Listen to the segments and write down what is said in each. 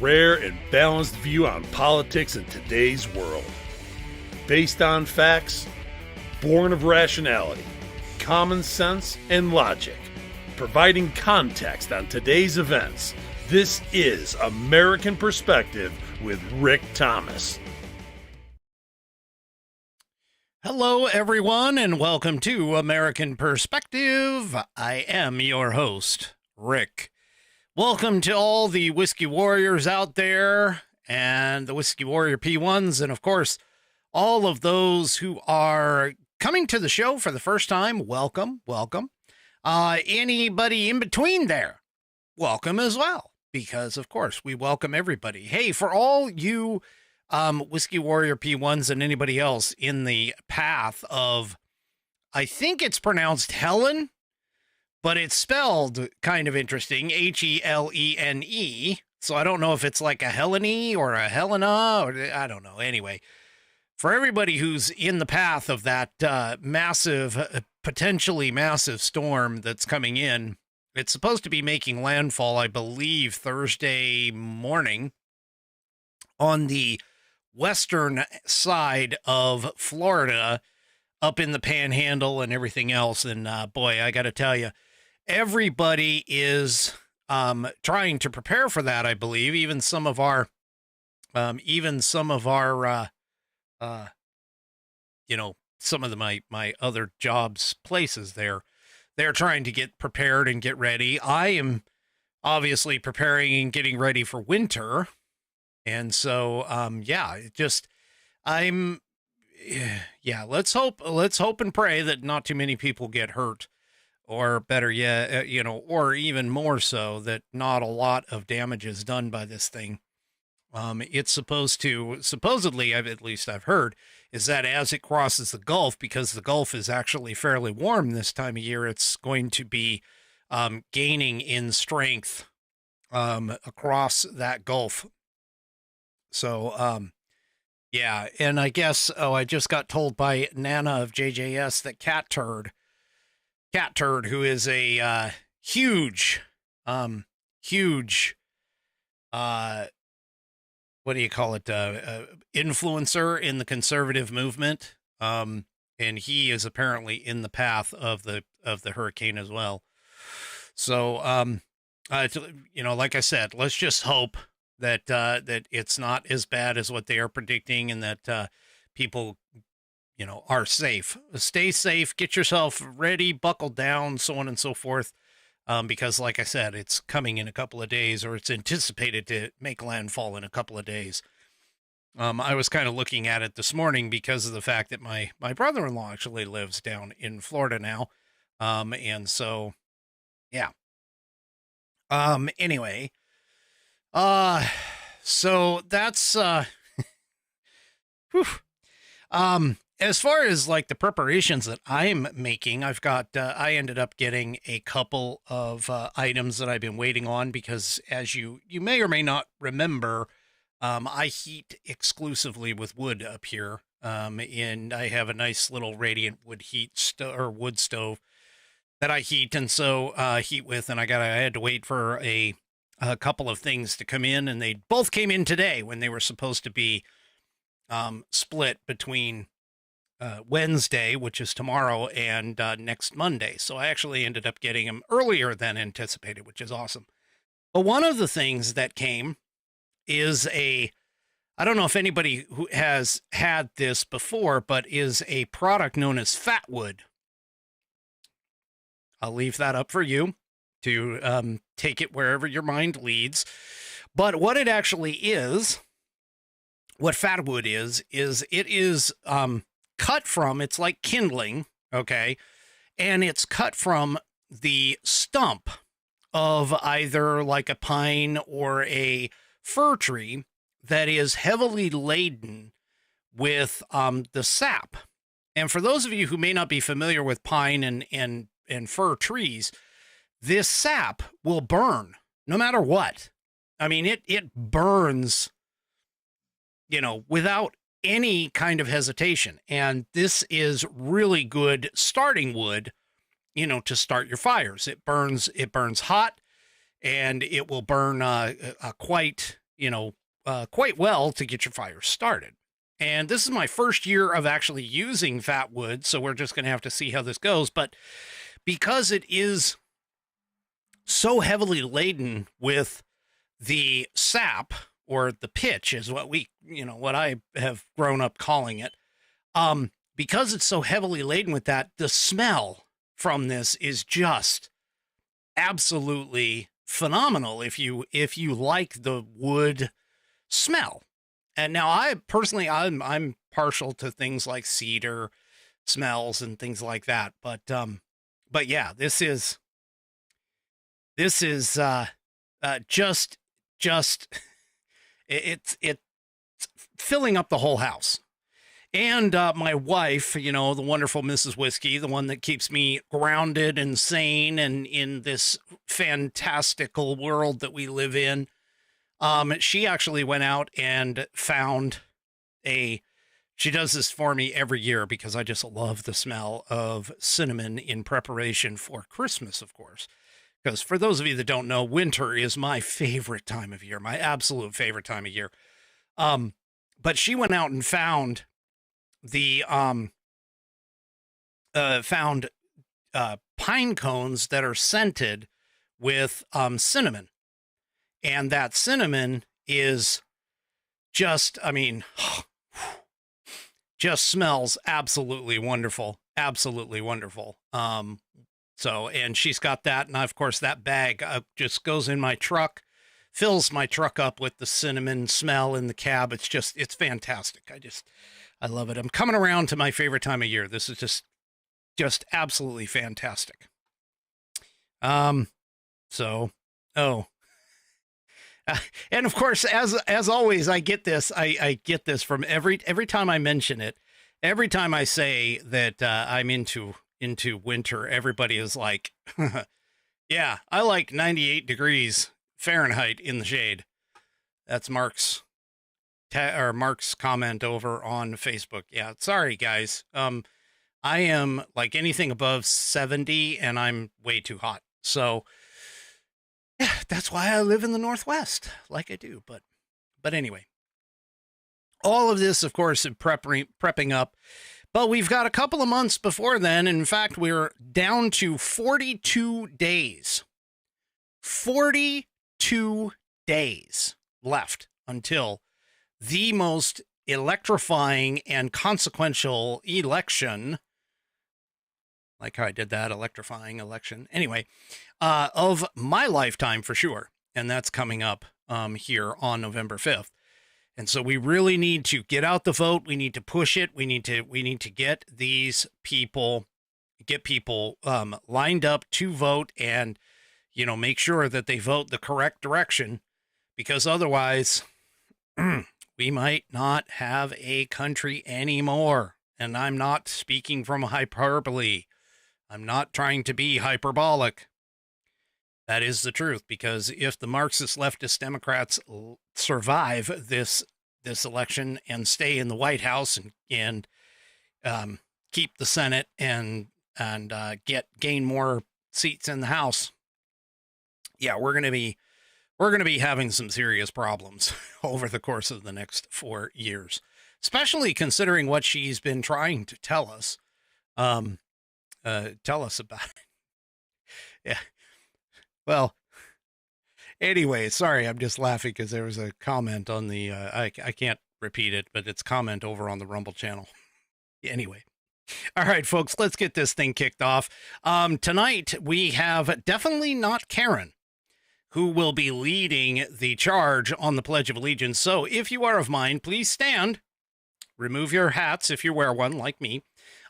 rare and balanced view on politics in today's world. Based on facts, born of rationality, common sense, and logic, providing context on today's events. This is American Perspective with Rick Thomas. Hello, everyone, and welcome to American Perspective. I am your host, Rick. Welcome to all the Whiskey Warriors out there and the Whiskey Warrior P1s, and of course, all of those who are coming to the show for the first time. Welcome, welcome. Anybody in between there, welcome as well, because of course we welcome everybody. Hey, for all you Whiskey Warrior P1s and anybody else in the path of, I think it's pronounced Helen, but it's spelled kind of interesting, Helene. So I don't know if it's like a Helene or a Helena, or I don't know. Anyway, for everybody who's in the path of that potentially massive storm that's coming in, it's supposed to be making landfall, I believe, Thursday morning on the western side of Florida, up in the Panhandle and everything else. And boy, I got to tell you, everybody is trying to prepare for that. I believe even some of our, some of my other jobs places they're trying to get prepared and get ready. I am obviously preparing and getting ready for winter. And so, let's hope and pray that not too many people get hurt, or better yet, or even more so, that not a lot of damage is done by this thing. It's supposedly, I've heard, is that as it crosses the Gulf, because the Gulf is actually fairly warm this time of year, it's going to be, gaining in strength, across that Gulf. So, and I guess, I just got told by Nana of JJS that Cat Turd, who is a huge, what do you call it, influencer in the conservative movement, and he is apparently in the path of the hurricane as well. So, like I said, let's just hope that it's not as bad as what they are predicting, and that people, are safe. Stay safe, get yourself ready, buckle down, so on and so forth, because like I said, it's coming in a couple of days, or it's anticipated to make landfall in a couple of days. I was kind of looking at it this morning because of the fact that my brother-in-law actually lives down in Florida now, and so, yeah. Anyway, so that's, as far as like the preparations that I'm making, I've got, I ended up getting a couple of, items that I've been waiting on, because as you may or may not remember, I heat exclusively with wood up here. And I have a nice little radiant wood wood stove that I heat. And so, heat with, and I had to wait for a couple of things to come in, and they both came in today when they were supposed to be split between Wednesday, which is tomorrow, and next Monday. So I actually ended up getting them earlier than anticipated, which is awesome. But one of the things that came is I don't know if anybody who has had this before, but is a product known as Fatwood. I'll leave that up for you to take it wherever your mind leads. But what it actually is, what Fatwood is it is cut from, it's like kindling, okay? And it's cut from the stump of either like a pine or a fir tree that is heavily laden with the sap. And for those of you who may not be familiar with pine and fir trees, this sap will burn no matter what. I mean, it burns, without any kind of hesitation. And this is really good starting wood, to start your fires. It burns hot, and it will burn quite quite well to get your fire started. And this is my first year of actually using fat wood, so we're just going to have to see how this goes. But because it is so heavily laden with the sap, or the pitch is what what I have grown up calling it. Because it's so heavily laden with that, the smell from this is just absolutely phenomenal if you like the wood smell. And now I'm partial to things like cedar smells and things like that. But yeah, this is just it's filling up the whole house. And my wife, the wonderful Mrs. Whiskey, the one that keeps me grounded and sane and in this fantastical world that we live in, she actually went out and found she does this for me every year because I just love the smell of cinnamon in preparation for Christmas, of course. Because for those of you that don't know, winter is my favorite time of year, my absolute favorite time of year. But she went out and found pine cones that are scented with cinnamon. And that cinnamon is just, just smells absolutely wonderful. Absolutely wonderful. And she's got that. And of course, that bag just goes in my truck, fills my truck up with the cinnamon smell in the cab. It's fantastic. I love it. I'm coming around to my favorite time of year. This is just absolutely fantastic. And of course, as always, I get this from every time I mention it, every time I say that I'm into winter, everybody is like, yeah, I like 98 degrees Fahrenheit in the shade. That's Mark's comment over on Facebook. Yeah, sorry guys. I am like anything above 70 and I'm way too hot. So yeah, that's why I live in the Northwest like I do. But anyway, all of this, of course, is prepping up, but we've got a couple of months before then. In fact, we're down to 42 days, 42 days left until the most electrifying and consequential election, like how I did that, electrifying election, anyway, of my lifetime for sure. And that's coming up here on November 5th. And so we really need to get out the vote. We need to push it. We need to get these people, lined up to vote and, make sure that they vote the correct direction, because otherwise we might not have a country anymore. And I'm not speaking from hyperbole. I'm not trying to be hyperbolic. That is the truth, because if the Marxist leftist Democrats survive this election and stay in the White House and keep the Senate and gain more seats in the House, yeah, we're going to be having some serious problems over the course of the next 4 years, especially considering what she's been trying to tell us about it. Yeah. Well, anyway, sorry, I'm just laughing because there was a comment on the, I can't repeat it, but it's comment over on the Rumble channel. Anyway. All right, folks, let's get this thing kicked off. Tonight, we have Definitely Not Karen, who will be leading the charge on the Pledge of Allegiance. So if you are of mine, please stand, remove your hats if you wear one like me,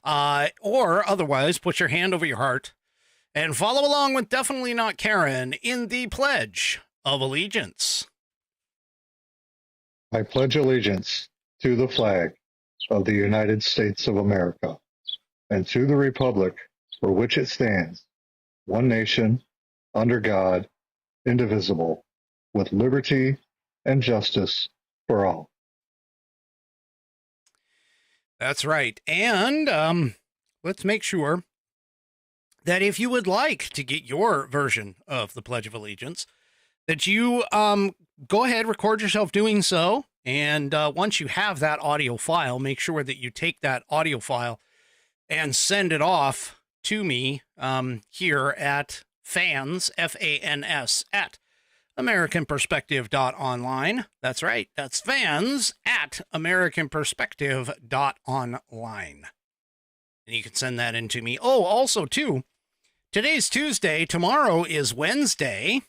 or otherwise put your hand over your heart and follow along with Definitely Not Karen in the Pledge of Allegiance. I pledge allegiance to the flag of the United States of America and to the republic for which it stands, one nation, under God, indivisible, with liberty and justice for all. That's right. And let's make sure that if you would like to get your version of the Pledge of Allegiance, that you go ahead, record yourself doing so. And once you have that audio file, make sure that you take that audio file and send it off to me here at fans, F-A-N-S, at AmericanPerspective.online. That's right. That's fans at AmericanPerspective.online. And you can send that in to me. Oh, also, too, today's Tuesday. Tomorrow is Wednesday.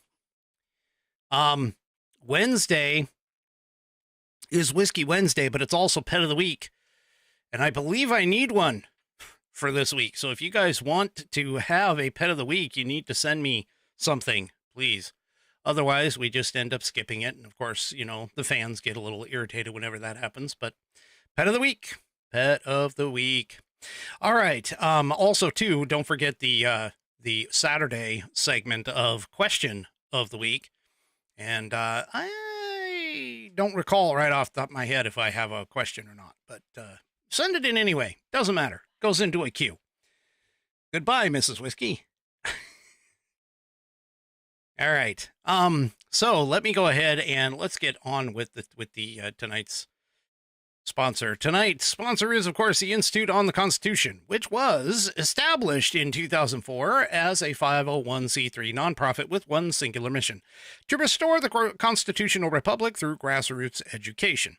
Wednesday is Whiskey Wednesday, but it's also Pet of the Week. And I believe I need one for this week. So if you guys want to have a Pet of the Week, you need to send me something, please. Otherwise, we just end up skipping it. And of course, you know, the fans get a little irritated whenever that happens. But Pet of the Week. Pet of the Week. All right. Also, too, don't forget the Saturday segment of Question of the Week. And I don't recall right off the top of my head if I have a question or not. But send it in anyway. Doesn't matter. Goes into a queue. Goodbye, Mrs. Whiskey. All right. So let me go ahead and let's get on with the tonight's sponsor. Tonight's sponsor is, of course, the Institute on the Constitution, which was established in 2004 as a 501c3 nonprofit with one singular mission: to restore the constitutional republic through grassroots education.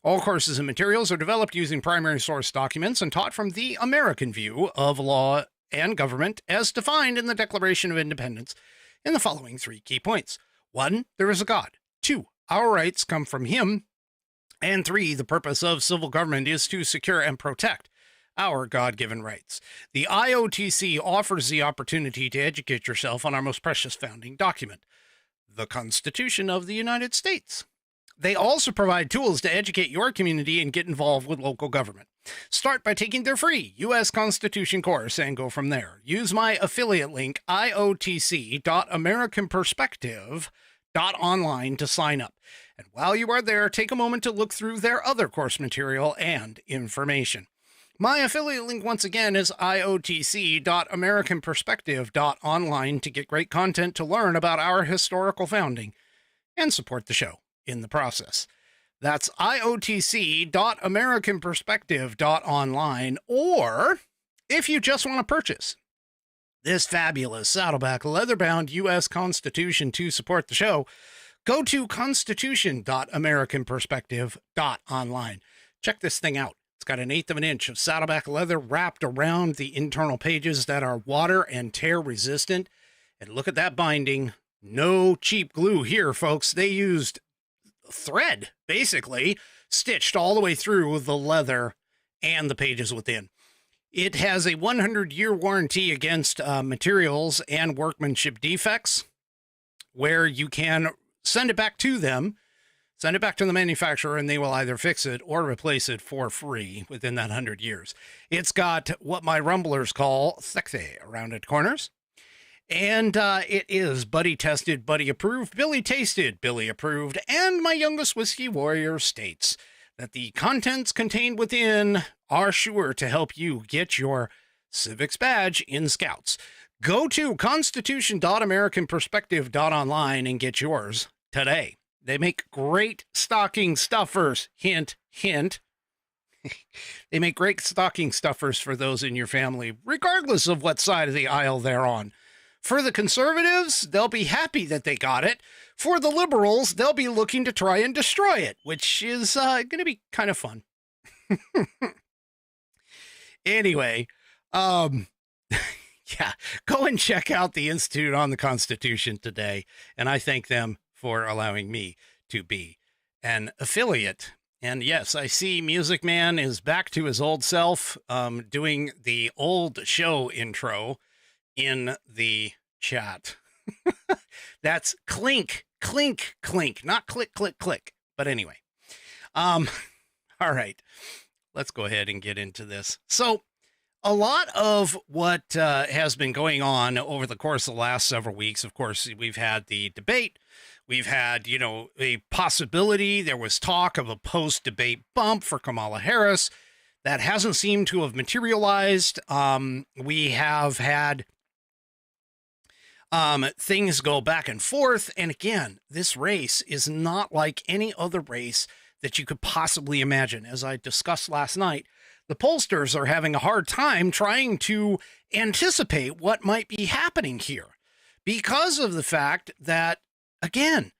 All courses and materials are developed using primary source documents and taught from the American view of law and government as defined in the Declaration of Independence in the following 3 key points. 1, there is a God. 2, our rights come from him. And 3, the purpose of civil government is to secure and protect our God-given rights. The IOTC offers the opportunity to educate yourself on our most precious founding document, the Constitution of the United States. They also provide tools to educate your community and get involved with local government. Start by taking their free U.S. Constitution course and go from there. Use my affiliate link, iotc.americanperspective.online, to sign up. And while you are there, take a moment to look through their other course material and information. My affiliate link, once again, is iotc.americanperspective.online to get great content to learn about our historical founding and support the show in the process. That's iotc.americanperspective.online. Or if you just want to purchase this fabulous Saddleback leather-bound U.S. Constitution to support the show, go to constitution.americanperspective.online. Check this thing out. It's got 1/8 of an inch of Saddleback leather wrapped around the internal pages that are water and tear resistant. And look at that binding. No cheap glue here, folks. They used thread, basically, stitched all the way through the leather and the pages within. It has a 100-year warranty against materials and workmanship defects, where you can send it back to them, send it back to the manufacturer, and they will either fix it or replace it for free within that 100 years. It's got what my rumblers call sexy rounded corners. And it is buddy tested, buddy approved, Billy tasted, Billy approved, and my youngest whiskey warrior states that the contents contained within are sure to help you get your Civics badge in Scouts. Go to constitution.americanperspective.online and get yours today. They make great stocking stuffers. Hint, hint. They make great stocking stuffers for those in your family, regardless of what side of the aisle they're on. For the conservatives, they'll be happy that they got it. For the liberals, they'll be looking to try and destroy it, which is going to be kind of fun. Anyway, yeah, go and check out the Institute on the Constitution today, and I thank them for allowing me to be an affiliate. And yes, I see Music Man is back to his old self, doing the old show intro in the chat. That's clink, clink, clink, not click, click, click. But anyway, all right, let's go ahead and get into this. So a lot of what has been going on over the course of the last several weeks, of course, we've had the debate. We've had, you know, a possibility. There was talk of a post-debate bump for Kamala Harris. That hasn't seemed to have materialized. We have had Things go back and forth. And again, this race is not like any other race that you could possibly imagine. As I discussed last night, the pollsters are having a hard time trying to anticipate what might be happening here because of the fact that, again,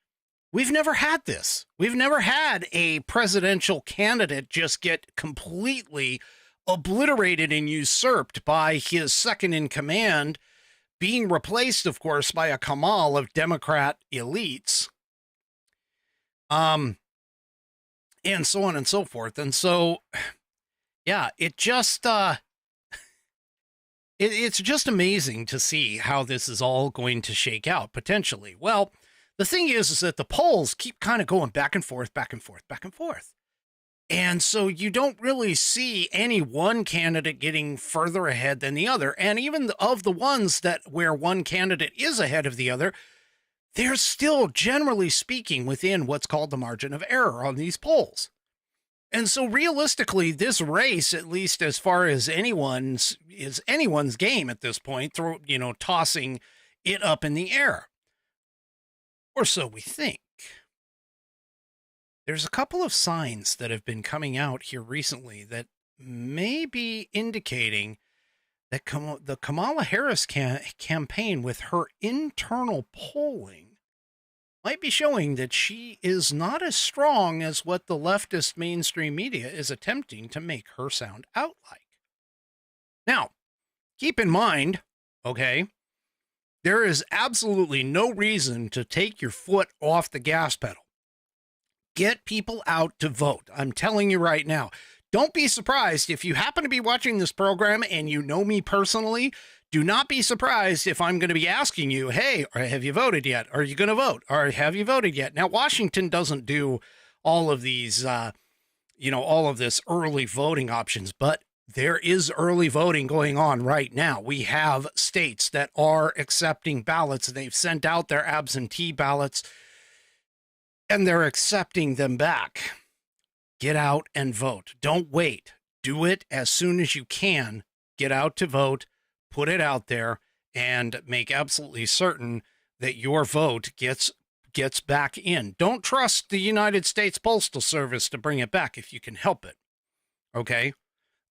we've never had this. We've never had a presidential candidate just get completely obliterated and usurped by his second in command, being replaced, of course, by a cabal of Democrat elites, and so on and so forth. And so, yeah, it just it's just amazing to see how this is all going to shake out potentially. Well, the thing is that the polls keep kind of going back and forth, back and forth, back and forth. And so you don't really see any one candidate getting further ahead than the other. And even of the ones that where one candidate is ahead of the other, they're still generally speaking within what's called the margin of error on these polls. And so realistically, this race, at least as far as anyone's game at this point, tossing it up in the air. Or so we think. There's a couple of signs that have been coming out here recently that may be indicating that the Kamala Harris campaign with her internal polling might be showing that she is not as strong as what the leftist mainstream media is attempting to make her sound out like. Now, keep in mind, okay, there is absolutely no reason to take your foot off the gas pedal. Get people out to vote. I'm telling you right now. Don't be surprised if you happen to be watching this program and you know me personally. Do not be surprised if I'm going to be asking you, hey, have you voted yet? Are you going to vote? Or have you voted yet? Now, Washington doesn't do all of these, all of this early voting options, but there is early voting going on right now. We have states that are accepting ballots. They've sent out their absentee ballots and they're accepting them back. Get out and vote. Don't wait. Do it as soon as you can. Get out to vote, put it out there, and make absolutely certain that your vote gets back in. Don't trust the United States Postal Service to bring it back if you can help it. Okay?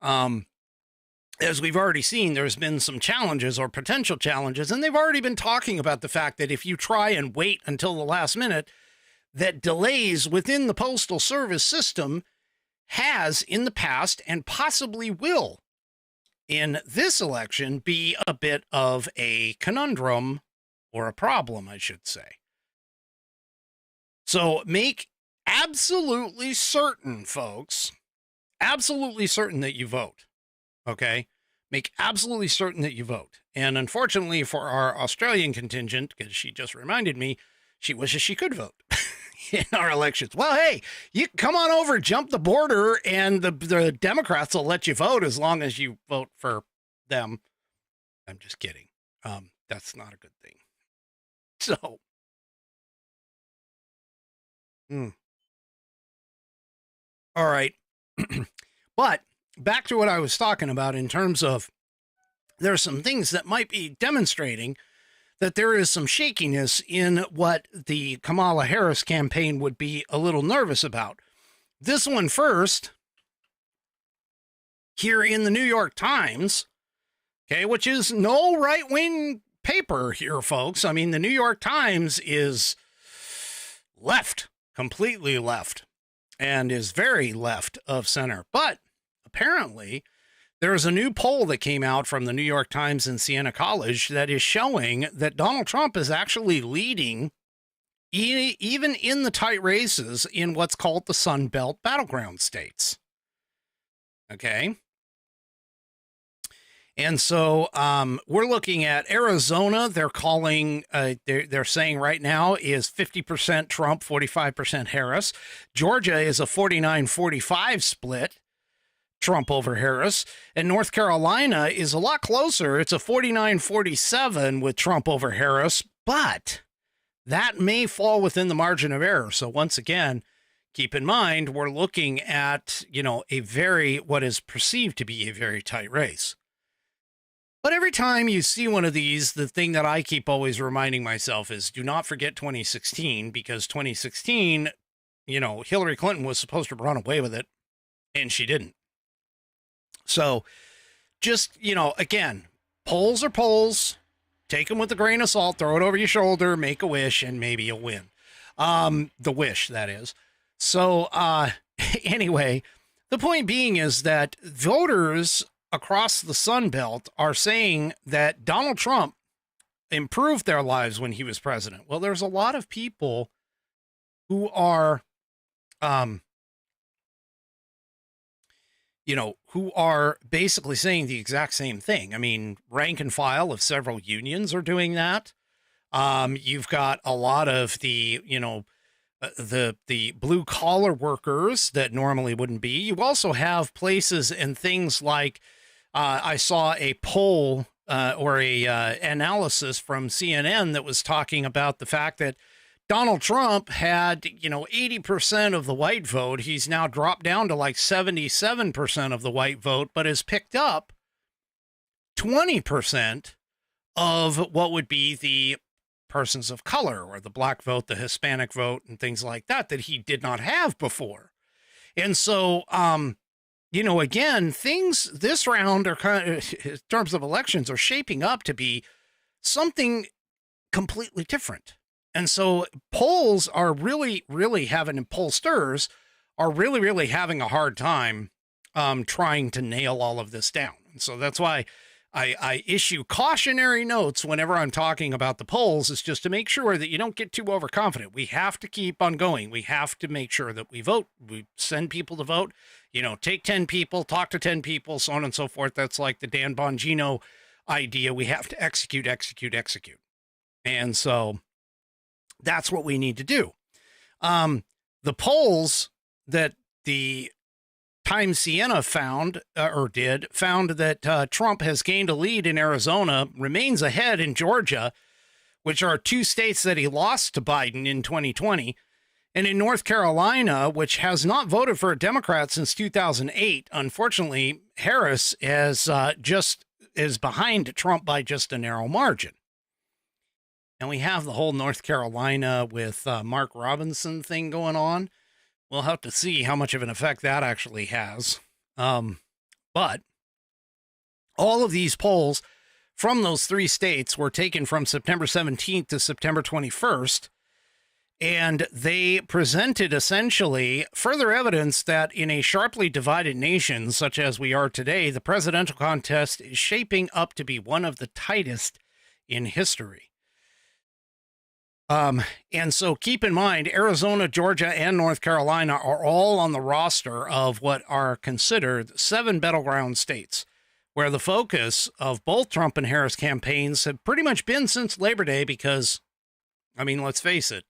As we've already seen, there's been some challenges or potential challenges, and they've already been talking about the fact that if you try and wait until the last minute, that delays within the Postal Service system has in the past and possibly will in this election be a bit of a conundrum or a problem, I should say. So make absolutely certain, folks, absolutely certain that you vote. Okay? Make absolutely certain that you vote. And unfortunately for our Australian contingent, because she just reminded me, she wishes she could vote in our elections. Well, hey, you come on over, jump the border, and the Democrats will let you vote as long as you vote for them. I'm just kidding. That's not a good thing. So, all right. But back to what I was talking about in terms of there are some things that might be demonstrating that there is some shakiness in what the Kamala Harris campaign would be a little nervous about. This one first, here in the New York Times, okay, which is no right-wing paper here, folks. I mean, the New York Times is left, completely left, and is very left of center. But apparently, there's a new poll that came out from the New York Times and Siena College that is showing that Donald Trump is actually leading even in the tight races in what's called the Sun Belt battleground states. Okay. And so we're looking at Arizona. They're calling, they're saying right now is 50% Trump, 45% Harris. Georgia is a 49-45 split. Trump over Harris, and North Carolina is a lot closer. It's a 49-47 with Trump over Harris, but that may fall within the margin of error. So once again, keep in mind, we're looking at, what is perceived to be a very tight race. But every time you see one of these, the thing that I keep always reminding myself is do not forget 2016, because 2016, Hillary Clinton was supposed to run away with it, and she didn't. So just, again, polls are polls. Take them with a grain of salt, throw it over your shoulder, make a wish, and maybe you'll win. The wish, that is. So anyway, the point being is that voters across the Sun Belt are saying that Donald Trump improved their lives when he was president. Well, there's a lot of people who are, who are basically saying the exact same thing. I mean, rank and file of several unions are doing that. You've got a lot of the, the blue collar workers that normally wouldn't be. You also have places and things like, I saw a poll or a analysis from CNN that was talking about the fact that Donald Trump had, 80% of the white vote. He's now dropped down to like 77% of the white vote, but has picked up 20% of what would be the persons of color, or the black vote, the Hispanic vote, and things like that he did not have before. And so, again, things this round are kind of, in terms of elections, are shaping up to be something completely different. And so polls are really, really having, pollsters are really, really having a hard time trying to nail all of this down. And so that's why I issue cautionary notes whenever I'm talking about the polls, is just to make sure that you don't get too overconfident. We have to keep on going. We have to make sure that we vote. We send people to vote, take 10 people, talk to 10 people, so on and so forth. That's like the Dan Bongino idea. We have to execute. And so that's what we need to do. The polls that the Times Siena found that Trump has gained a lead in Arizona, remains ahead in Georgia, which are two states that he lost to Biden in 2020, and in North Carolina, which has not voted for a Democrat since 2008. Unfortunately, Harris is behind Trump by just a narrow margin. And we have the whole North Carolina with Mark Robinson thing going on. We'll have to see how much of an effect that actually has. But all of these polls from those three states were taken from September 17th to September 21st. And they presented essentially further evidence that in a sharply divided nation such as we are today, the presidential contest is shaping up to be one of the tightest in history. And so keep in mind, Arizona, Georgia, and North Carolina are all on the roster of what are considered 7 battleground states, where the focus of both Trump and Harris campaigns have pretty much been since Labor Day, because, let's face it,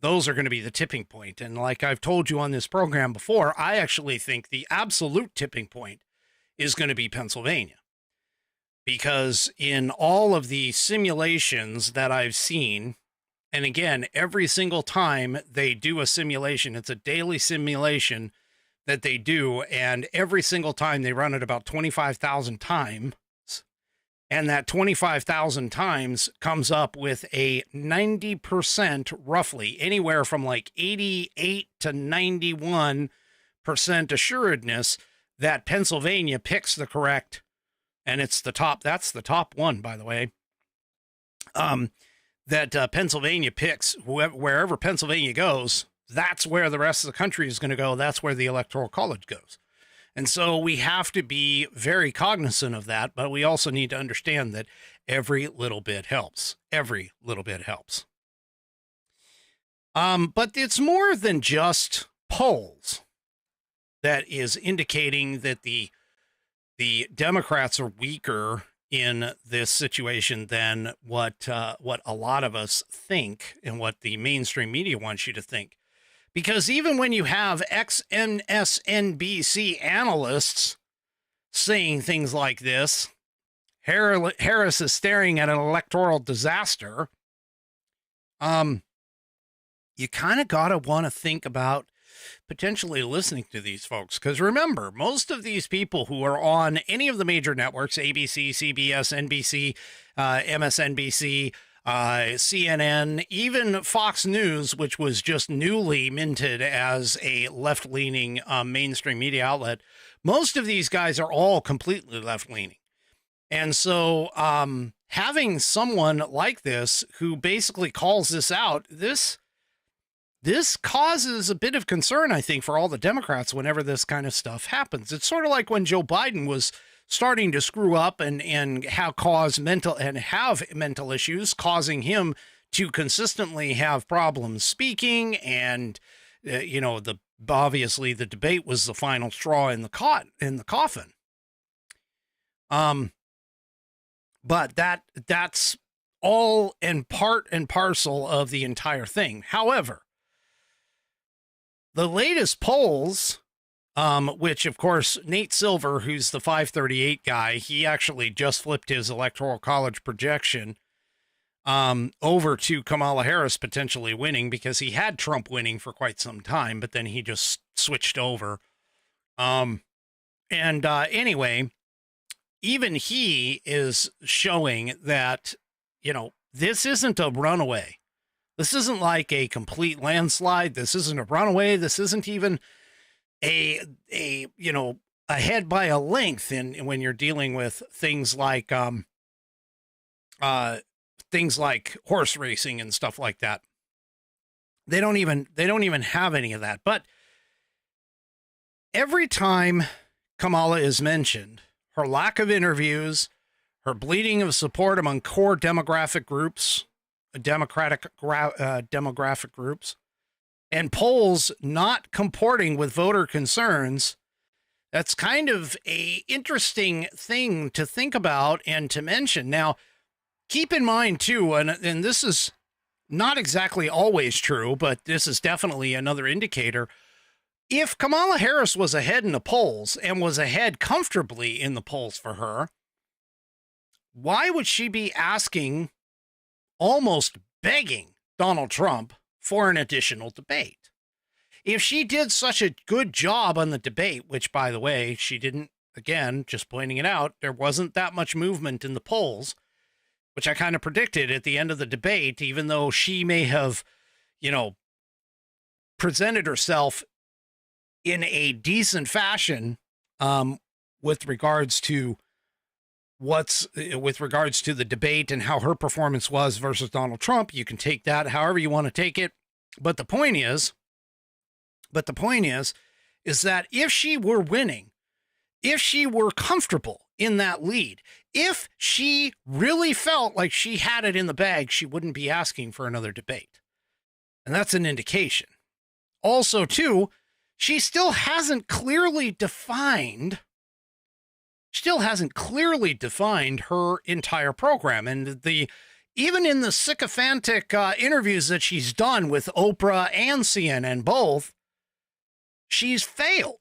those are going to be the tipping point. And like I've told you on this program before, I actually think the absolute tipping point is going to be Pennsylvania. Because in all of the simulations that I've seen, and again, every single time they do a simulation, it's a daily simulation that they do, and every single time they run it about 25,000 times, and that 25,000 times comes up with a 90%, roughly, anywhere from like 88 to 91% assuredness that Pennsylvania picks the correct, and it's the top, that's the top one, by the way, that Pennsylvania picks, wherever Pennsylvania goes, that's where the rest of the country is going to go. That's where the Electoral College goes. And so we have to be very cognizant of that, but we also need to understand that every little bit helps. Every little bit helps. But it's more than just polls that is indicating that the Democrats are weaker in this situation than what a lot of us think and what the mainstream media wants you to think. Because even when you have ex-MSNBC analysts saying things like this, Harris is staring at an electoral disaster, you kind of got to want to think about potentially listening to these folks. Because remember, most of these people who are on any of the major networks, ABC, CBS, NBC, MSNBC, CNN, even Fox News, which was just newly minted as a left-leaning mainstream media outlet, most of these guys are all completely left-leaning. And so having someone like this who basically calls this out, this causes a bit of concern, I think, for all the Democrats whenever this kind of stuff happens. It's sort of like when Joe Biden was starting to screw up and have mental issues, causing him to consistently have problems speaking. And, obviously the debate was the final straw in the coffin. But that's all and part and parcel of the entire thing. However, the latest polls, which of course, Nate Silver, who's the 538 guy, he actually just flipped his electoral college projection over to Kamala Harris potentially winning, because he had Trump winning for quite some time, but then he just switched over. Anyway, even he is showing that, this isn't a runaway. This isn't like a complete landslide. This isn't a runaway. This isn't even ahead by a length when you're dealing with things like horse racing and stuff like that. They don't even have any of that. But every time Kamala is mentioned, her lack of interviews, her bleeding of support among core demographic groups, demographic groups, and polls not comporting with voter concerns, that's kind of a interesting thing to think about and to mention. Now, keep in mind too, and this is not exactly always true, but this is definitely another indicator. If Kamala Harris was ahead in the polls and was ahead comfortably in the polls for her, why would she be asking, almost begging Donald Trump for an additional debate? If she did such a good job on the debate, which, by the way, she didn't, again, just pointing it out, there wasn't that much movement in the polls, which I kind of predicted at the end of the debate, even though she may have, presented herself in a decent fashion with regards to the debate and how her performance was versus Donald Trump. You can take that however you want to take it. But the point is that if she were winning, if she were comfortable in that lead, if she really felt like she had it in the bag, she wouldn't be asking for another debate. And that's an indication. Also, too, she still hasn't clearly defined her entire program. And even in the sycophantic interviews that she's done with Oprah and CNN both, she's failed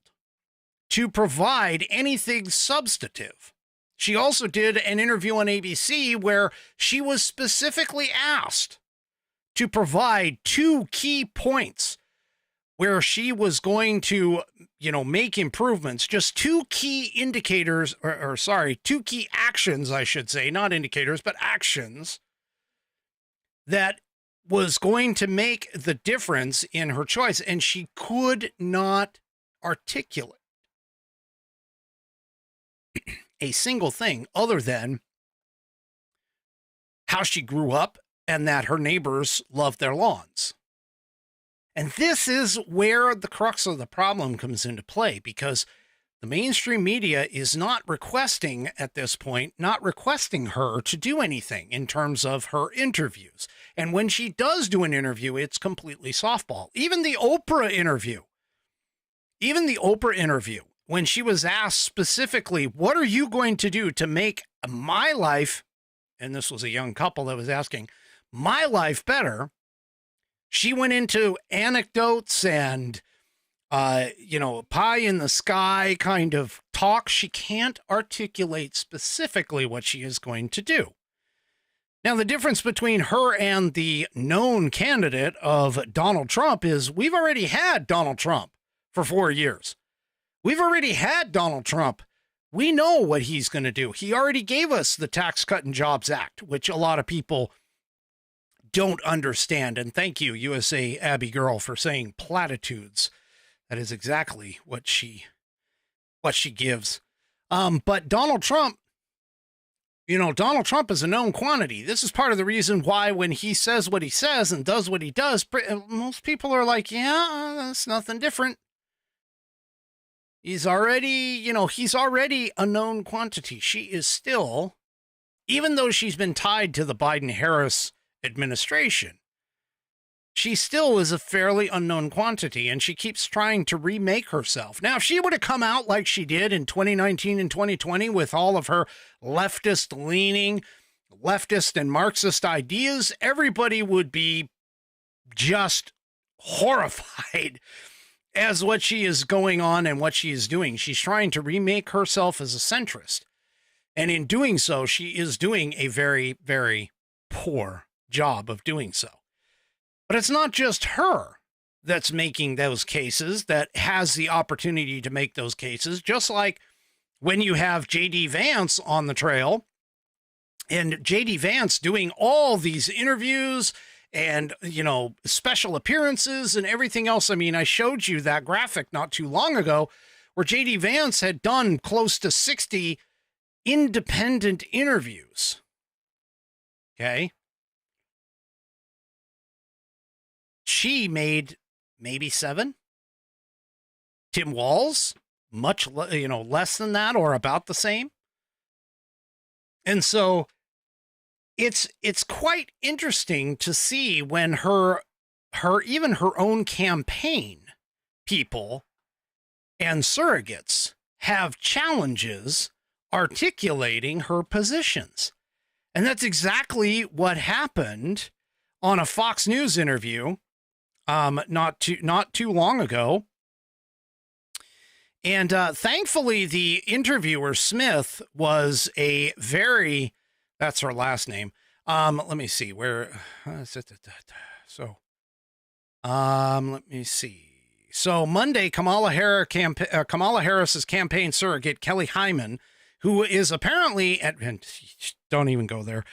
to provide anything substantive. She also did an interview on ABC where she was specifically asked to provide 2 key points where she was going to, make improvements, just 2 key indicators, 2 key actions, I should say, not indicators, but actions that was going to make the difference in her choice. And she could not articulate a single thing other than how she grew up and that her neighbors loved their lawns. And this is where the crux of the problem comes into play, because the mainstream media is not requesting her to do anything in terms of her interviews. And when she does do an interview, it's completely softball. Even the Oprah interview, when she was asked specifically, what are you going to do to make my life, and this was a young couple that was asking, my life better, she went into anecdotes and, pie in the sky kind of talk. She can't articulate specifically what she is going to do. Now, the difference between her and the known candidate of Donald Trump is we've already had Donald Trump for 4 years. We've already had Donald Trump. We know what he's going to do. He already gave us the Tax Cut and Jobs Act, which a lot of people don't understand. And thank you, USA Abby Girl, for saying platitudes. That is exactly what she gives. But Donald Trump, Donald Trump is a known quantity. This is part of the reason why when he says what he says and does what he does, most people are like, yeah, that's nothing different. He's already a known quantity. She is still, even though she's been tied to the Biden-Harris administration, she still is a fairly unknown quantity, and she keeps trying to remake herself. Now, if she would have come out like she did in 2019 and 2020 with all of her leftist-leaning, leftist and Marxist ideas, everybody would be just horrified as what she is going on and what she is doing. She's trying to remake herself as a centrist. And in doing so, she is doing a very, very poor job of doing so. But it's not just her that's making those cases, that has the opportunity to make those cases, just like when you have J.D. Vance on the trail, and J.D. Vance doing all these interviews and, special appearances and everything else. I mean, I showed you that graphic not too long ago where J.D. Vance had done close to 60 independent interviews. Okay. She made maybe 7. Tim Walz, much, less than that or about the same. And so it's quite interesting to see when her even her own campaign people and surrogates have challenges articulating her positions. And that's exactly what happened on a Fox News interview not too long ago. And thankfully, the interviewer, Smith, was a very, that's her last name. Let me see where, so, let me see. So Monday, Kamala Harris's campaign surrogate, Kelly Hyman, who is apparently don't even go there.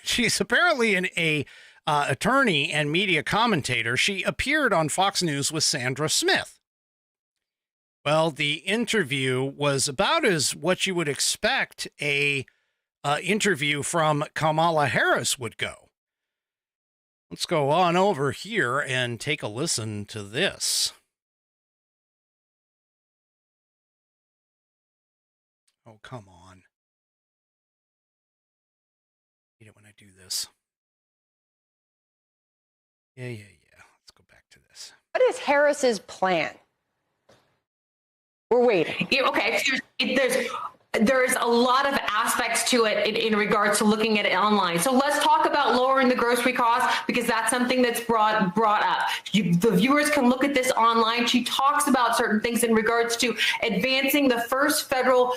She's apparently an attorney and media commentator. She appeared on Fox News with Sandra Smith. Well, the interview was about as what you would expect a interview from Kamala Harris would go. Let's go on over here and take a listen to this. Oh, come on. I hate it when I do this. Yeah. Let's go back to this. What is Harris's plan? We're waiting. Yeah, okay, there's a lot of aspects to it in regards to looking at it online. So let's talk about lowering the grocery costs, because that's something that's brought up. The viewers can look at this online. She talks about certain things in regards to advancing the first federal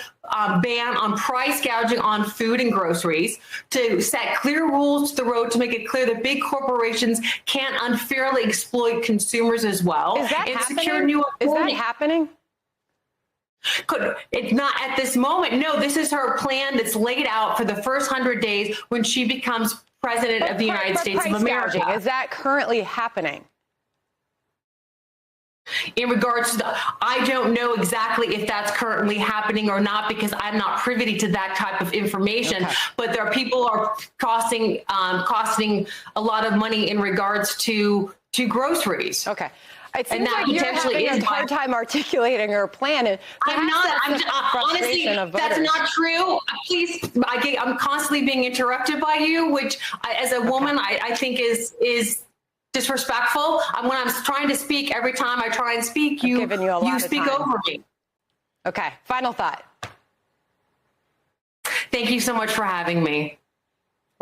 ban on price gouging on food and groceries, to set clear rules to the road to make it clear that big corporations can't unfairly exploit consumers as well. Is that and happening? secure new Is that happening? It's not at this moment. No, this is her plan that's laid out for the first 100 days when she becomes president of the United States of America. Gouging, is that currently happening? In regards to I don't know exactly if that's currently happening or not, because I'm not privy to that type of information. Okay. But there are people are costing a lot of money in regards to groceries. Okay. It seems like you're having a hard time articulating her plan. And I'm not. Honestly, that's not true. Please, I'm constantly being interrupted by you, which, as a woman, I think is disrespectful. When I'm trying to speak, every time I try and speak, you speak over me. Okay. Final thought. Thank you so much for having me.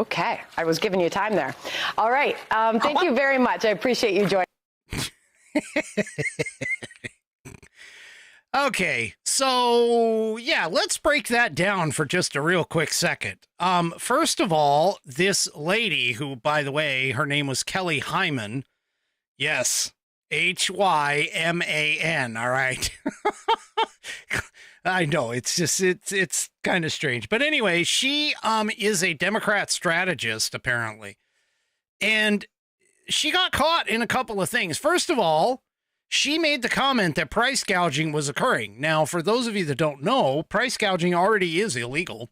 Okay. I was giving you time there. All right. Thank you very much. I appreciate you joining. Okay, so yeah, let's break that down for just a real quick second. First of all, this lady, who, by the way, her name was Kelly Hyman. Yes, Hyman. All right. I know it's kind of strange, but anyway, she is a Democrat strategist apparently, and she got caught in a couple of things. First of all, she made the comment that price gouging was occurring. Now, for those of you that don't know, price gouging already is illegal.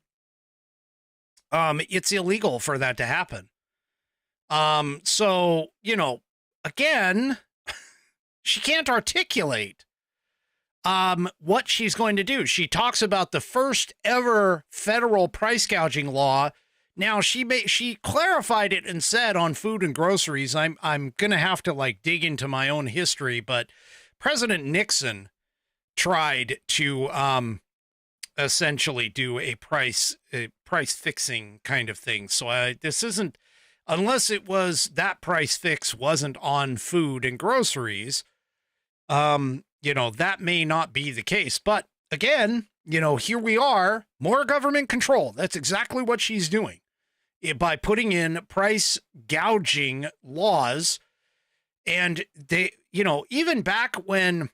It's illegal for that to happen. So, you know, again, she can't articulate what she's going to do. She talks about the first ever federal price gouging law. Now, she clarified it and said on food and groceries, I'm going to have to like dig into my own history, but President Nixon tried to essentially do a price fixing kind of thing. So this isn't, unless it was that price fix wasn't on food and groceries, you know, that may not be the case. But again, you know, here we are, more government control. That's exactly what she's doing by putting in price gouging laws. And they, you know, even back when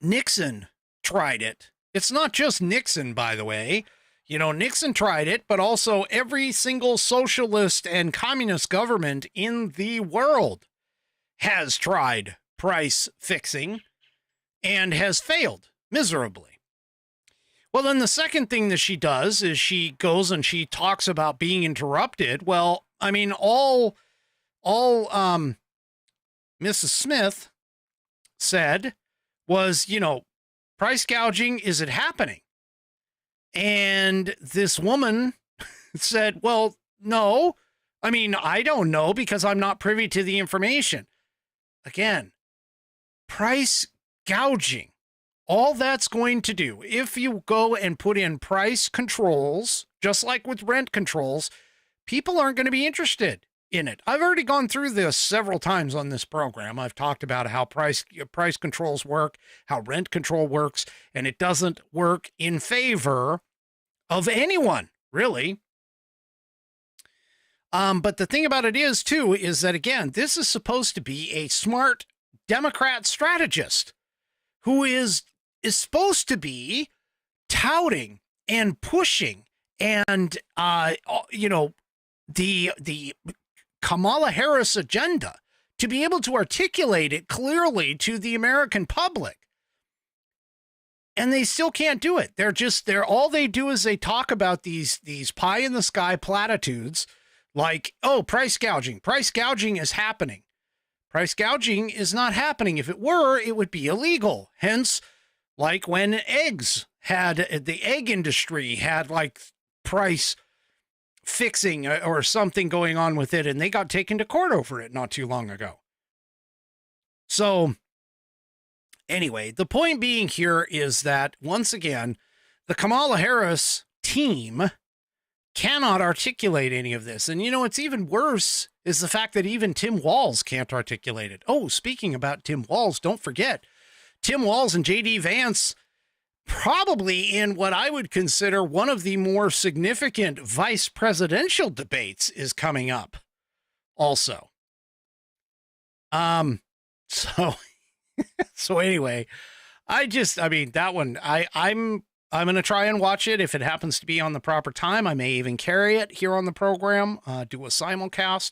Nixon tried it, it's not just Nixon, by the way, you know, Nixon tried it, but also every single socialist and communist government in the world has tried price fixing and has failed miserably. Well, then the second thing that she does is she goes and she talks about being interrupted. Well, I mean, all Mrs. Smith said was, you know, price gouging, is it happening? And this woman said, well, no, I mean, I don't know because I'm not privy to the information. Again, price gouging. All that's going to do, if you go and put in price controls, just like with rent controls, people aren't going to be interested in it. I've already gone through this several times on this program. I've talked about how price controls work, how rent control works, and it doesn't work in favor of anyone, really. But the thing about it is, too, is that, again, this is supposed to be a smart Democrat strategist who is supposed to be touting and pushing and, you know, the Kamala Harris agenda to be able to articulate it clearly to the American public. And they still can't do it. All they do is they talk about these pie in the sky platitudes like, oh, price gouging. Price gouging is happening. Price gouging is not happening. If it were, it would be illegal. Hence, like when the egg industry had like price fixing or something going on with it, and they got taken to court over it not too long ago. So anyway, the point being here is that, once again, the Kamala Harris team cannot articulate any of this. And, you know, it's even worse is the fact that even Tim Walz can't articulate it. Oh, speaking about Tim Walz, don't forget, Tim Walz and J.D. Vance, probably in what I would consider one of the more significant vice presidential debates, is coming up also. So anyway, I mean, that one, I'm going to try and watch it if it happens to be on the proper time. I may even carry it here on the program, do a simulcast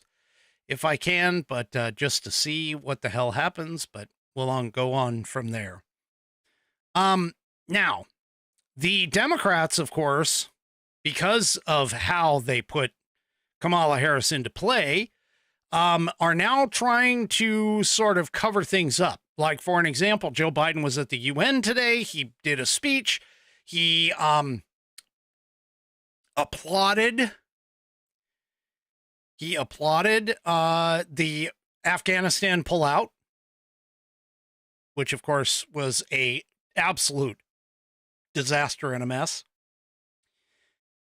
if I can, but just to see what the hell happens, but we'll go on from there. Now, the Democrats, of course, because of how they put Kamala Harris into play, are now trying to sort of cover things up. Like, for an example, Joe Biden was at the UN today. He did a speech. He applauded the Afghanistan pullout, which, of course, was a absolute disaster and a mess.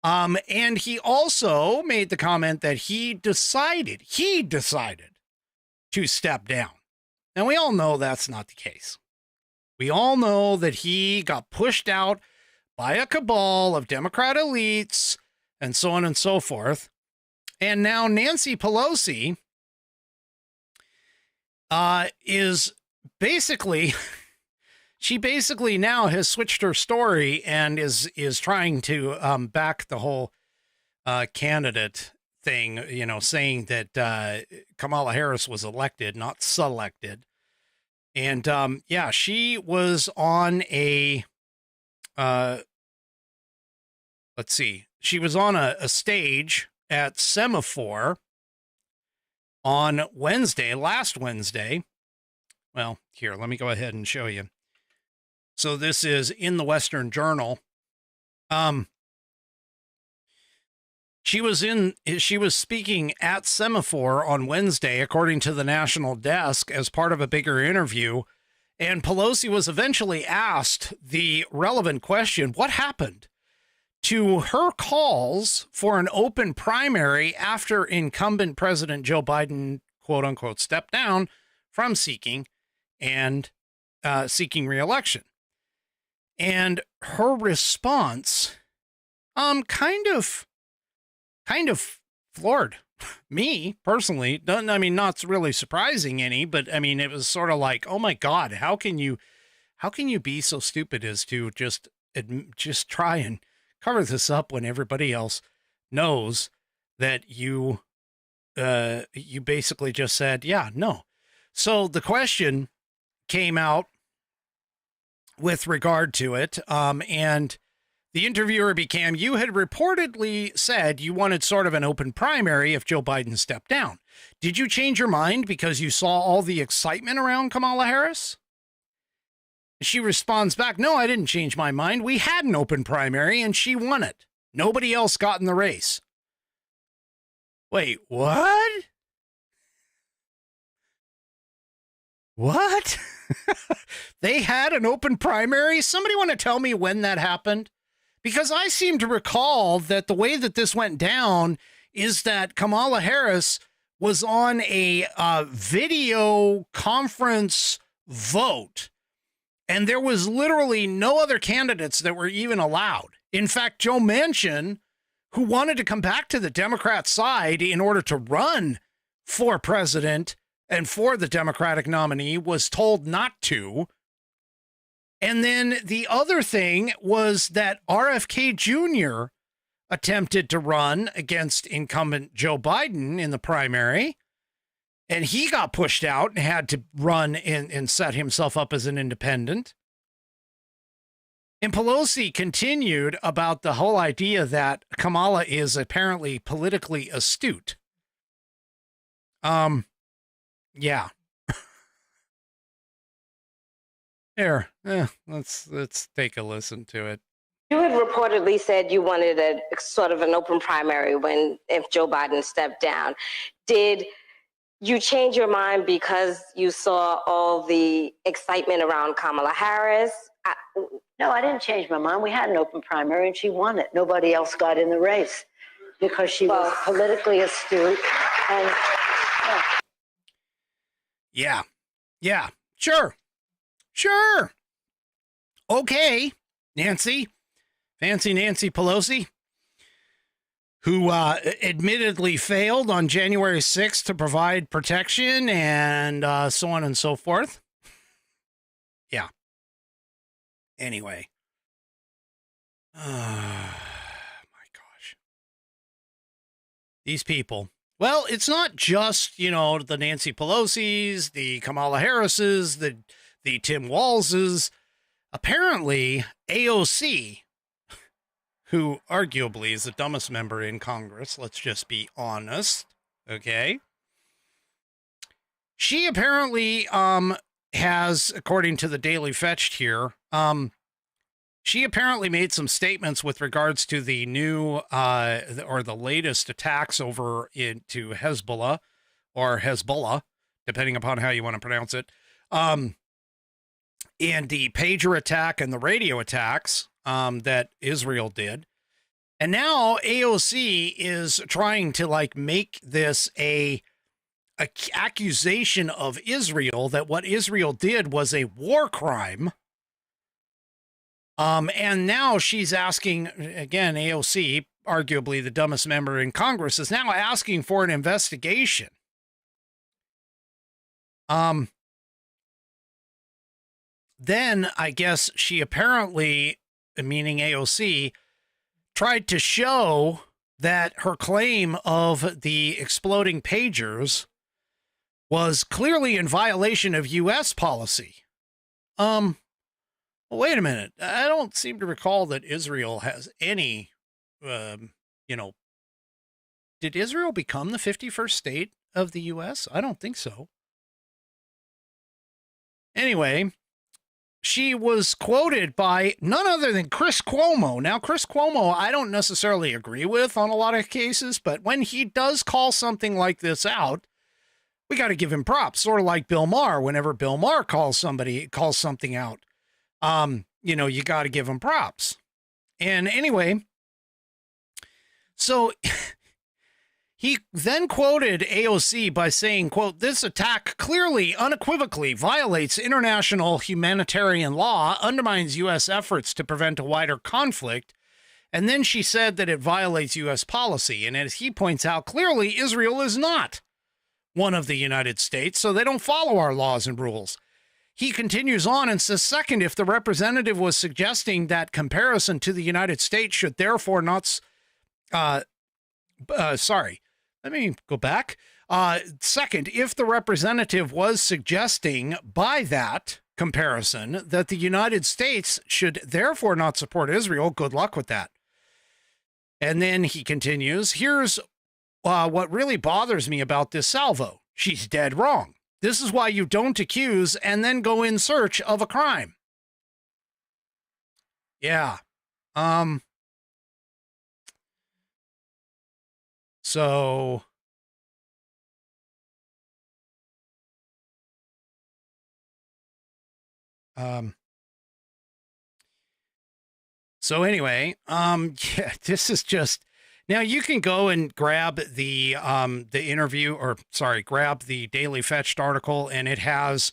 And he also made the comment that he decided to step down. Now, we all know that's not the case. We all know that he got pushed out by a cabal of Democrat elites and so on and so forth. And now Nancy Pelosi is basically, she basically now has switched her story and is trying to back the whole candidate thing, you know, saying that Kamala Harris was elected, not selected. And yeah, she was on a, let's see, she was on a stage at Semaphore on Wednesday, last Wednesday. Well, here, let me go ahead and show you. So this is in the Western Journal. She was speaking at Semaphore on Wednesday, according to the National Desk, as part of a bigger interview. And Pelosi was eventually asked the relevant question, what happened to her calls for an open primary after incumbent President Joe Biden, quote unquote, stepped down from seeking re-election. And her response, kind of floored me personally. I mean, not really surprising any, but I mean, it was sort of like, oh my God, how can you be so stupid as to just try and cover this up when everybody else knows that you basically just said, yeah, no. So the question came out with regard to it. And the interviewer began, you had reportedly said you wanted sort of an open primary if Joe Biden stepped down. Did you change your mind because you saw all the excitement around Kamala Harris? She responds back, no, I didn't change my mind. We had an open primary and she won it. Nobody else got in the race. Wait, what? What? They had an open primary? Somebody want to tell me when that happened? Because I seem to recall that the way that this went down is that Kamala Harris was on a video conference vote, and there was literally no other candidates that were even allowed. In fact, Joe Manchin, who wanted to come back to the Democrat side in order to run for president and for the Democratic nominee, was told not to. And then the other thing was that RFK Jr. attempted to run against incumbent Joe Biden in the primary, and he got pushed out and had to run and set himself up as an independent. And Pelosi continued about the whole idea that Kamala is apparently politically astute. Yeah. Here, let's take a listen to it. You had reportedly said you wanted a sort of an open primary if Joe Biden stepped down. Did you change your mind because you saw all the excitement around Kamala Harris? No, I didn't change my mind. We had an open primary and she won it. Nobody else got in the race because she was politically astute. And yeah, sure. Okay, Nancy, fancy Nancy Pelosi, who admittedly failed on January 6th to provide protection and so on and so forth. Yeah. Anyway. Oh, my gosh. These people. Well, it's not just, the Nancy Pelosi's, the Kamala Harris's, the Tim Walz's. Apparently, AOC, who arguably is the dumbest member in Congress, let's just be honest, okay? She apparently has, according to the Daily Fetched here, she apparently made some statements with regards to the new or the latest attacks over into Hezbollah, or Hezbollah, depending upon how you want to pronounce it. And the pager attack and the radio attacks that Israel did. And now AOC is trying to make this a accusation of Israel, that what Israel did was a war crime And now she's asking, again, AOC, arguably the dumbest member in Congress, is now asking for an investigation. Then I guess she apparently, meaning AOC, tried to show that her claim of the exploding pagers was clearly in violation of U.S. policy. Wait a minute. I don't seem to recall that Israel has any, did Israel become the 51st state of the U.S.? I don't think so. Anyway, she was quoted by none other than Chris Cuomo. Now, Chris Cuomo, I don't necessarily agree with on a lot of cases, but when he does call something like this out, we got to give him props. Sort of like Bill Maher. Whenever Bill Maher calls something out, you got to give him props. And anyway, so he then quoted AOC by saying, quote, "This attack clearly, unequivocally violates international humanitarian law, undermines U.S. efforts to prevent a wider conflict." And then she said that it violates U.S. policy. And as he points out, clearly Israel is not one of the United States, so they don't follow our laws and rules. He continues on and says, second, if the representative was suggesting that comparison to the United States should therefore not, let me go back. Second, if the representative was suggesting by that comparison that the United States should therefore not support Israel, good luck with that. And then he continues, here's what really bothers me about this salvo. She's dead wrong. This is why you don't accuse and then go in search of a crime. Yeah. So anyway, yeah, this is just, now you can go and grab the interview, or sorry, grab the Daily Fetched article, and it has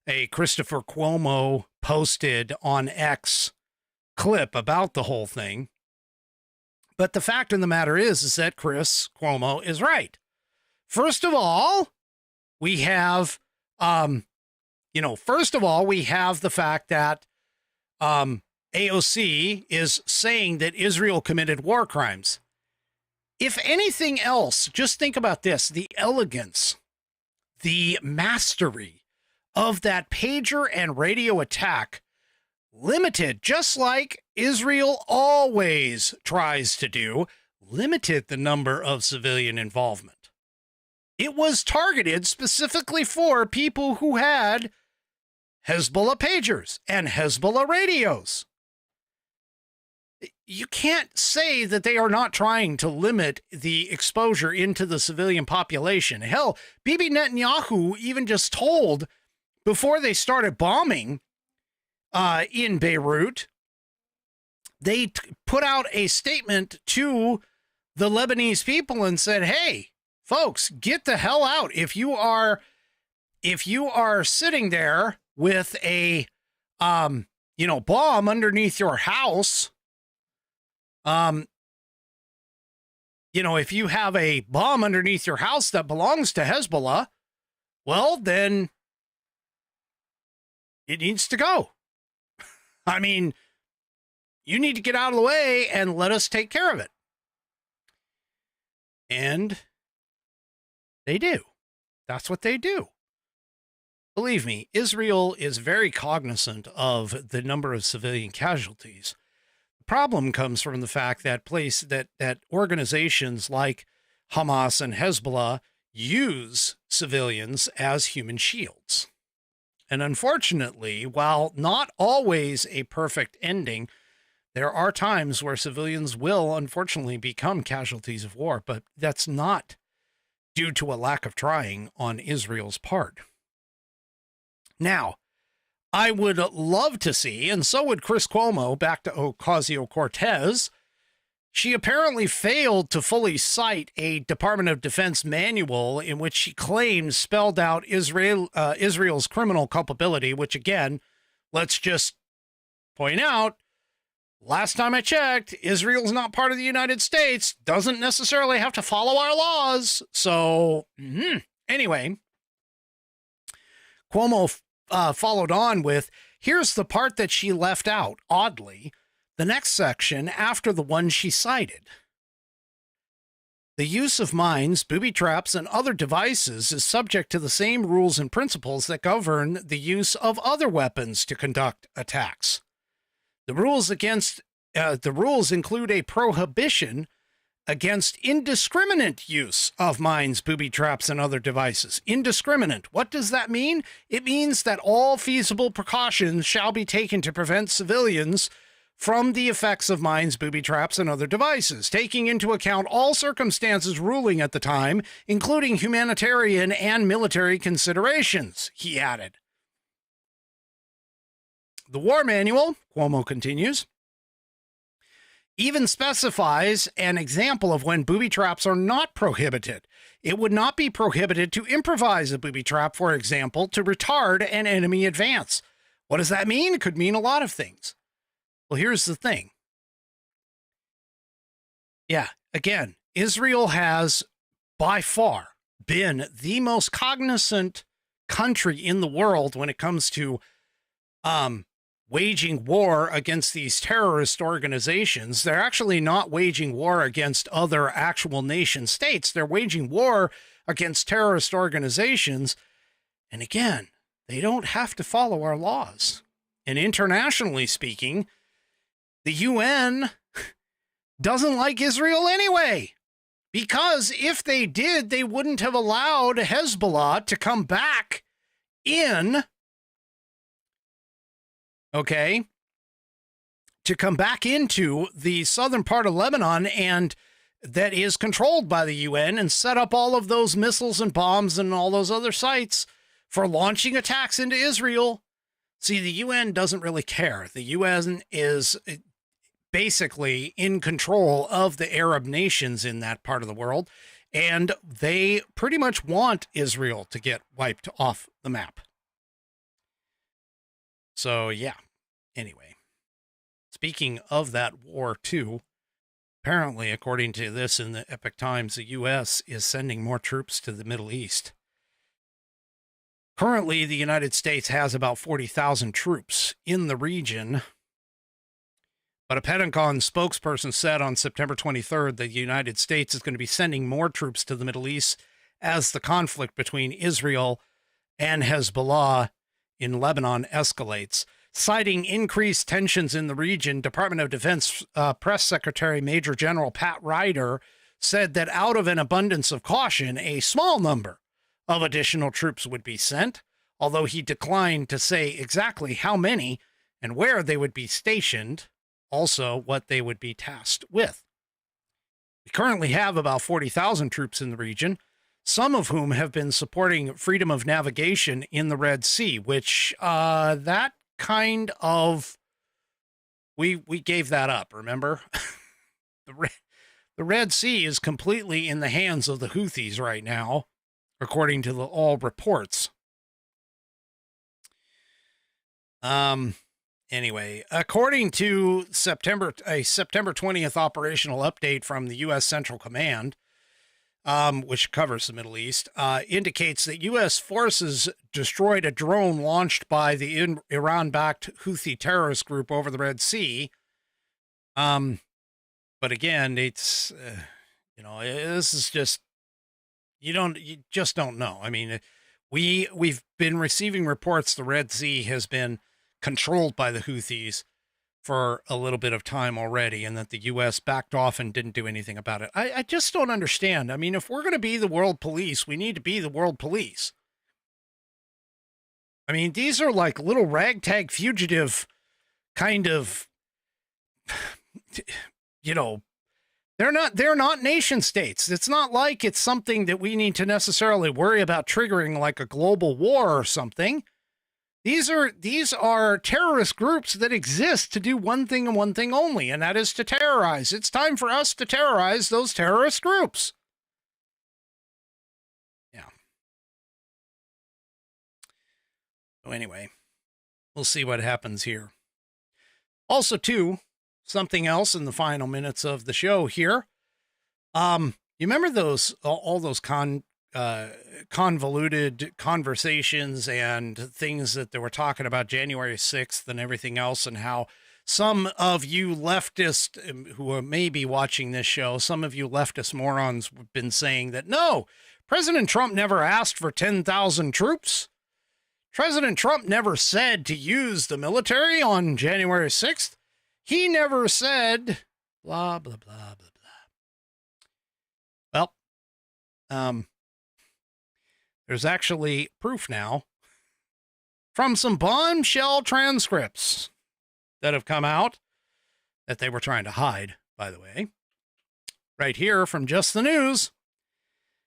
a Christopher Cuomo posted on X clip about the whole thing. But the fact of the matter is that Chris Cuomo is right. First of all, we have, the fact that AOC is saying that Israel committed war crimes. If anything else, just think about this, the elegance, the mastery of that pager and radio attack limited, just like Israel always tries to do, limited the number of civilian involvement. It was targeted specifically for people who had Hezbollah pagers and Hezbollah radios. You can't say that they are not trying to limit the exposure into the civilian population. Hell, Bibi Netanyahu even just told, before they started bombing in Beirut, they put out a statement to the Lebanese people and said, hey, folks, get the hell out. If you are sitting there with a, bomb underneath your house, if you have a bomb underneath your house that belongs to Hezbollah, well, then it needs to go. I mean, you need to get out of the way and let us take care of it. And they do. That's what they do. Believe me, Israel is very cognizant of the number of civilian casualties. The problem comes from the fact that that organizations like Hamas and Hezbollah use civilians as human shields. And unfortunately, while not always a perfect ending, there are times where civilians will unfortunately become casualties of war, but that's not due to a lack of trying on Israel's part. Now, I would love to see, and so would Chris Cuomo, back to Ocasio-Cortez. She apparently failed to fully cite a Department of Defense manual in which she claims spelled out Israel's criminal culpability, which again, let's just point out, last time I checked, Israel's not part of the United States, doesn't necessarily have to follow our laws. So, anyway, Cuomo followed on with, here's the part that she left out, oddly, the next section after the one she cited. The use of mines, booby traps, and other devices is subject to the same rules and principles that govern the use of other weapons to conduct attacks. The rules include a prohibition against indiscriminate use of mines, booby traps, and other devices. Indiscriminate. What does that mean? It means that all feasible precautions shall be taken to prevent civilians from the effects of mines, booby traps, and other devices, taking into account all circumstances ruling at the time, including humanitarian and military considerations, he added. The War Manual, Cuomo continues, even specifies an example of when booby traps are not prohibited. It would not be prohibited to improvise a booby trap, for example, to retard an enemy advance. What does that mean? It could mean a lot of things. Well, here's the thing. Yeah, again, Israel has by far been the most cognizant country in the world when it comes to waging war against these terrorist organizations. They're actually not waging war against other actual nation states. They're waging war against terrorist organizations. And again, they don't have to follow our laws. And internationally speaking, the UN doesn't like Israel anyway, because if they did, they wouldn't have allowed Hezbollah to come back in, to come back into the southern part of Lebanon, and that is controlled by the UN, and set up all of those missiles and bombs and all those other sites for launching attacks into Israel. See, the UN doesn't really care. The UN is basically in control of the Arab nations in that part of the world, and they pretty much want Israel to get wiped off the map. So, yeah. Anyway, speaking of that war, too, apparently, according to this in the Epoch Times, the U.S. is sending more troops to the Middle East. Currently, the United States has about 40,000 troops in the region. But a Pentagon spokesperson said on September 23rd that the United States is going to be sending more troops to the Middle East as the conflict between Israel and Hezbollah in Lebanon escalates. Citing increased tensions in the region, Department of Defense Press Secretary Major General Pat Ryder said that out of an abundance of caution, a small number of additional troops would be sent, although he declined to say exactly how many and where they would be stationed, also what they would be tasked with. We currently have about 40,000 troops in the region, some of whom have been supporting freedom of navigation in the Red Sea, which that kind of, we gave that up, remember? The Red Sea is completely in the hands of the Houthis right now, according to all reports. Anyway, according to a September 20th operational update from the U.S. Central Command, which covers the Middle East, indicates that U.S. forces destroyed a drone launched by the Iran-backed Houthi terrorist group over the Red Sea. But again, it's, this is just, you just don't know. I mean, we've been receiving reports the Red Sea has been controlled by the Houthis for a little bit of time already, and that the U.S. backed off and didn't do anything about it. I just don't understand. I mean, if we're going to be the world police, we need to be the world police. I mean, these are like little ragtag fugitive kind of, they're not nation states. It's not like it's something that we need to necessarily worry about triggering like a global war or something. These are terrorist groups that exist to do one thing and one thing only, and that is to terrorize. It's time for us to terrorize those terrorist groups. Yeah. So anyway, we'll see what happens here. Also, too, something else in the final minutes of the show here. You remember those all those convoluted conversations and things that they were talking about January 6th and everything else, and how some of you leftists who may be watching this show, some of you leftist morons have been saying that, no, President Trump never asked for 10,000 troops. President Trump never said to use the military on January 6th. He never said blah, blah, blah, blah, blah. Well, there's actually proof now from some bombshell transcripts that have come out that they were trying to hide, by the way. Right here from Just the News.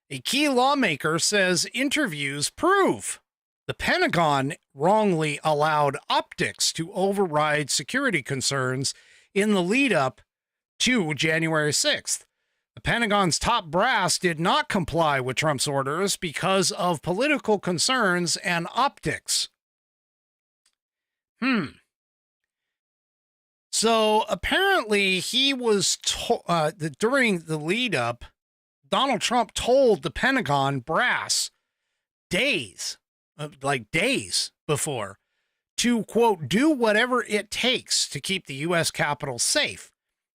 A key lawmaker says interviews prove the Pentagon wrongly allowed optics to override security concerns in the lead up to January 6th. The Pentagon's top brass did not comply with Trump's orders because of political concerns and optics. So apparently he was during the lead up, Donald Trump told the Pentagon brass days before to, quote, do whatever it takes to keep the U.S. Capitol safe,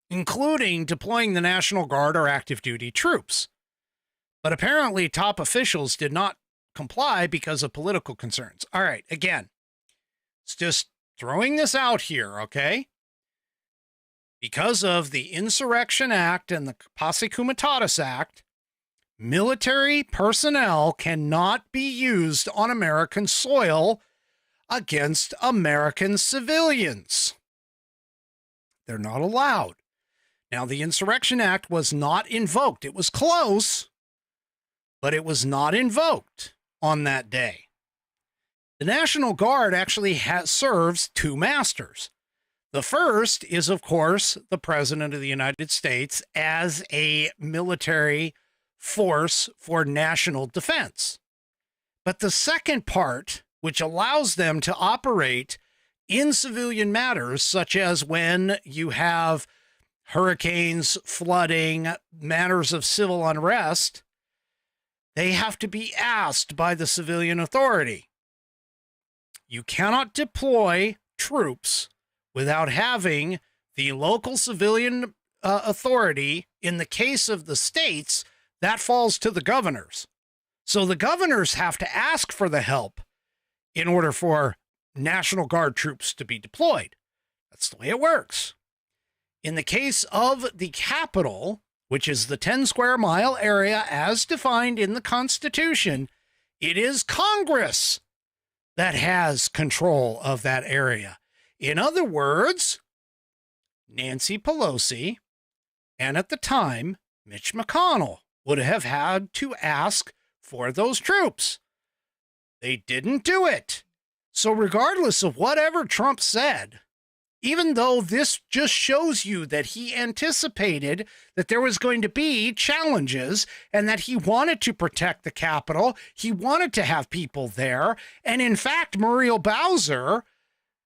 including deploying the National Guard or active duty troops. But apparently top officials did not comply because of political concerns. All right, again, it's just throwing this out here, okay? Because of the Insurrection Act and the Posse Comitatus Act, military personnel cannot be used on American soil against American civilians. They're not allowed. Now, the Insurrection Act was not invoked. It was close, but it was not invoked on that day. The National Guard actually serves two masters. The first is, of course, the President of the United States as a military force for national defense. But the second part, which allows them to operate in civilian matters, such as when you have hurricanes, flooding, matters of civil unrest, they have to be asked by the civilian authority. You cannot deploy troops without having the local civilian authority. In the case of the states, that falls to the governors. So the governors have to ask for the help in order for National Guard troops to be deployed. That's the way it works. In the case of the Capitol, which is the 10 square mile area as defined in the Constitution, it is Congress that has control of that area. In other words, Nancy Pelosi and at the time, Mitch McConnell would have had to ask for those troops. They didn't do it. So regardless of whatever Trump said, even though this just shows you that he anticipated that there was going to be challenges and that he wanted to protect the Capitol, he wanted to have people there, and in fact, Muriel Bowser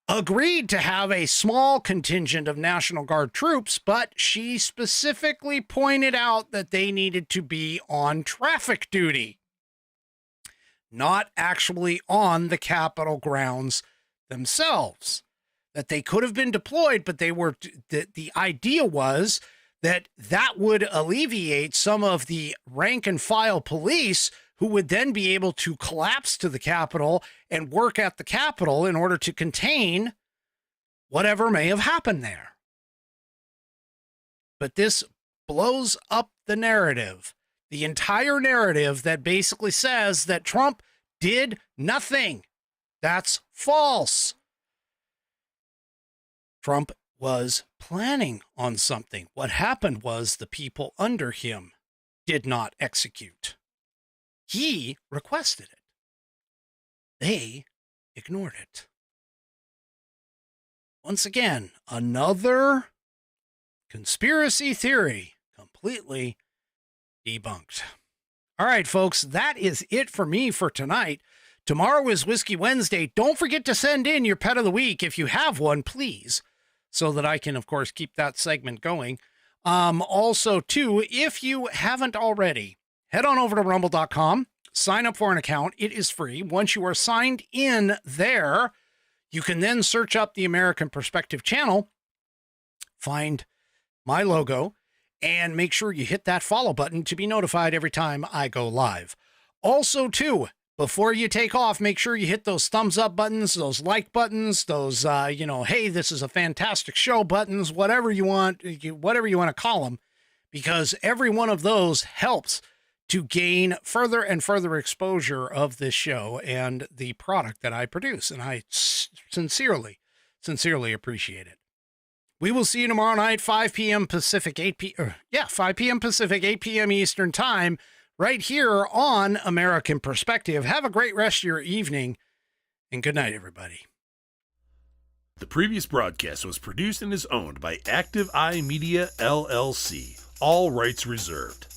agreed to have a small contingent of National Guard troops, but she specifically pointed out that they needed to be on traffic duty, not actually on the Capitol grounds themselves. That they could have been deployed, but they were, the idea was that that would alleviate some of the rank and file police who would then be able to collapse to the Capitol and work at the Capitol in order to contain whatever may have happened there. But this blows up the narrative, the entire narrative that basically says that Trump did nothing. That's false. Trump was planning on something. What happened was the people under him did not execute. He requested it. They ignored it. Once again, another conspiracy theory completely debunked. All right, folks, that is it for me for tonight. Tomorrow is Whiskey Wednesday. Don't forget to send in your pet of the week. If you have one, please so that I can, of course, keep that segment going. Also, too, if you haven't already, head on over to rumble.com, sign up for an account. It is free. Once you are signed in there, you can then search up the American Perspective channel, find my logo, and make sure you hit that follow button to be notified every time I go live. Also, too, before you take off, make sure you hit those thumbs up buttons, those like buttons, those, hey, this is a fantastic show buttons, whatever you want to call them, because every one of those helps to gain further and further exposure of this show and the product that I produce. And I sincerely appreciate it. We will see you tomorrow night, 5 p.m. Pacific, 5 p.m. Pacific, 8 p.m. Eastern time, right here on American Perspective. Have a great rest of your evening, and good night, everybody. The previous broadcast was produced and is owned by Active Eye Media LLC. All rights reserved.